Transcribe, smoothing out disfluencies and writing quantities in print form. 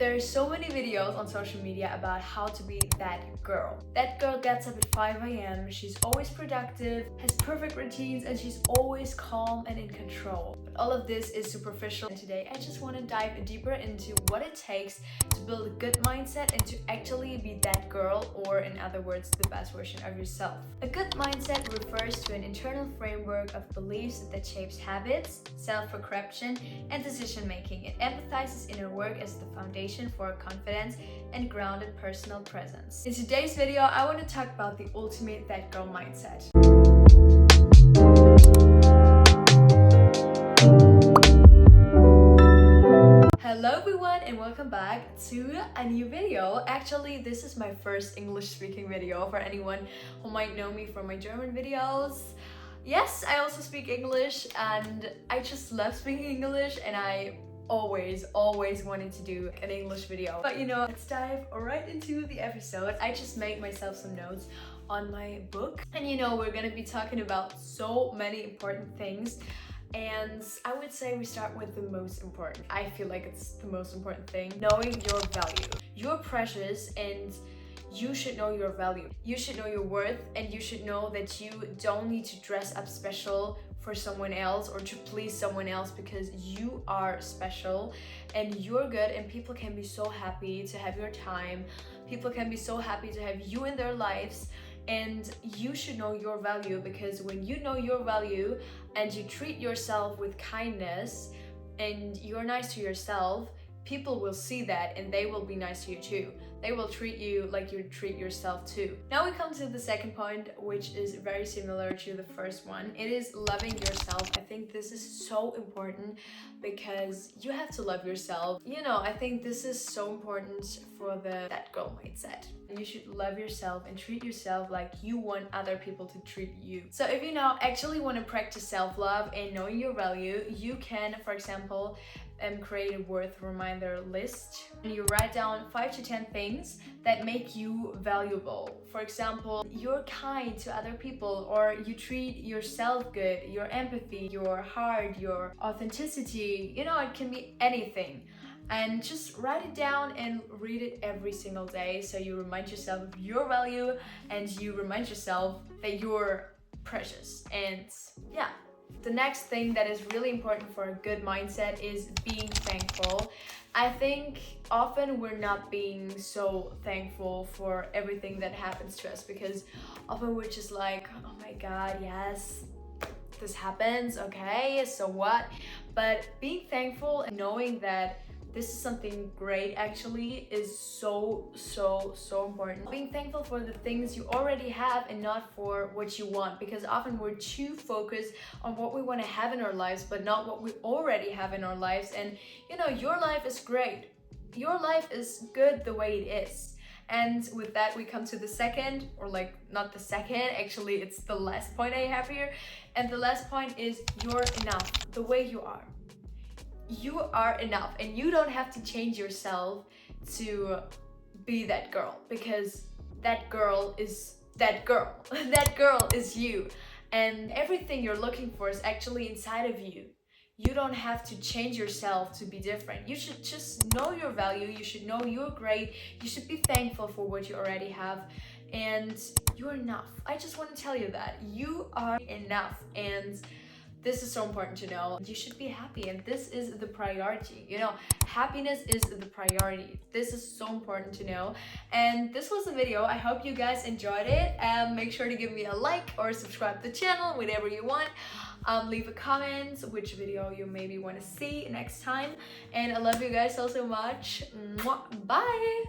There's so many videos on social media about how to be that girl. That girl gets up at 5 a.m, she's always productive, has perfect routines, and she's always calm and in control. But all of this is superficial, and today I just want to dive deeper into what it takes to build a good mindset and to actually be that girl, or in other words, the best version of yourself. A good mindset refers to an internal framework of beliefs that shapes habits, self-perception, and decision-making. It emphasizes inner work as the foundation for confidence and grounded personal presence. In today's video, I want to talk about the ultimate that girl mindset. Hello everyone and welcome back to a new video. Actually, this is my first English speaking video for anyone who might know me from my German videos. Yes, I also speak English and I just love speaking English, and I always wanted to do an English video. But let's dive right into the episode. I just made myself some notes on my book, and we're gonna be talking about so many important things. And I would say we start with the most important. I feel like it's the most important thing. Knowing your value. You're precious and you should know your value. You should know your worth, and you should know that you don't need to dress up special for someone else or to please someone else, because you are special and you're good, and people can be so happy to have your time. People can be so happy to have you in their lives. And you should know your value, because when you know your value and you treat yourself with kindness and you're nice to yourself, people will see that and they will be nice to you too. They will treat you like you treat yourself too. Now we come to the second point, which is very similar to the first one. It is loving yourself. I think this is so important because you have to love yourself. I think this is so important for the that girl mindset. You should love yourself and treat yourself like you want other people to treat you. So if you now actually want to practice self-love and knowing your value, you can, for example, create a worth reminder list, and you write down 5 to 10 things that make you valuable. For example, you're kind to other people, or you treat yourself good, your empathy, your heart, your authenticity. It can be anything. And just write it down and read it every single day, so you remind yourself of your value and you remind yourself that you're precious. And yeah. The next thing that is really important for a good mindset is being thankful. I think often we're not being so thankful for everything that happens to us, because often we're just like, oh my god, yes, this happens, okay, so what? But being thankful and knowing that this is something great actually is so important. Being thankful for the things you already have and not for what you want, because often we're too focused on what we want to have in our lives but not what we already have in our lives. And your life is great. Your life is good the way it is. And with that we come to the second, or like not the second, actually it's the last point I have here. And the last point is you're enough the way you are. You are enough, and you don't have to change yourself to be that girl, because that girl is that girl. That girl is you, and everything you're looking for is actually inside of you. You don't have to change yourself to be different. You should just know your value. You should know you're great. You should be thankful for what you already have, and you're enough. I just want to tell you that you are enough, and this is so important to know. You should be happy, and this is the priority. Happiness is the priority. This is so important to know. And this was the video. I hope you guys enjoyed it. Make sure to give me a like or subscribe to the channel, whatever you want. Leave a comment which video you maybe want to see next time. And I love you guys so much. Mwah. Bye!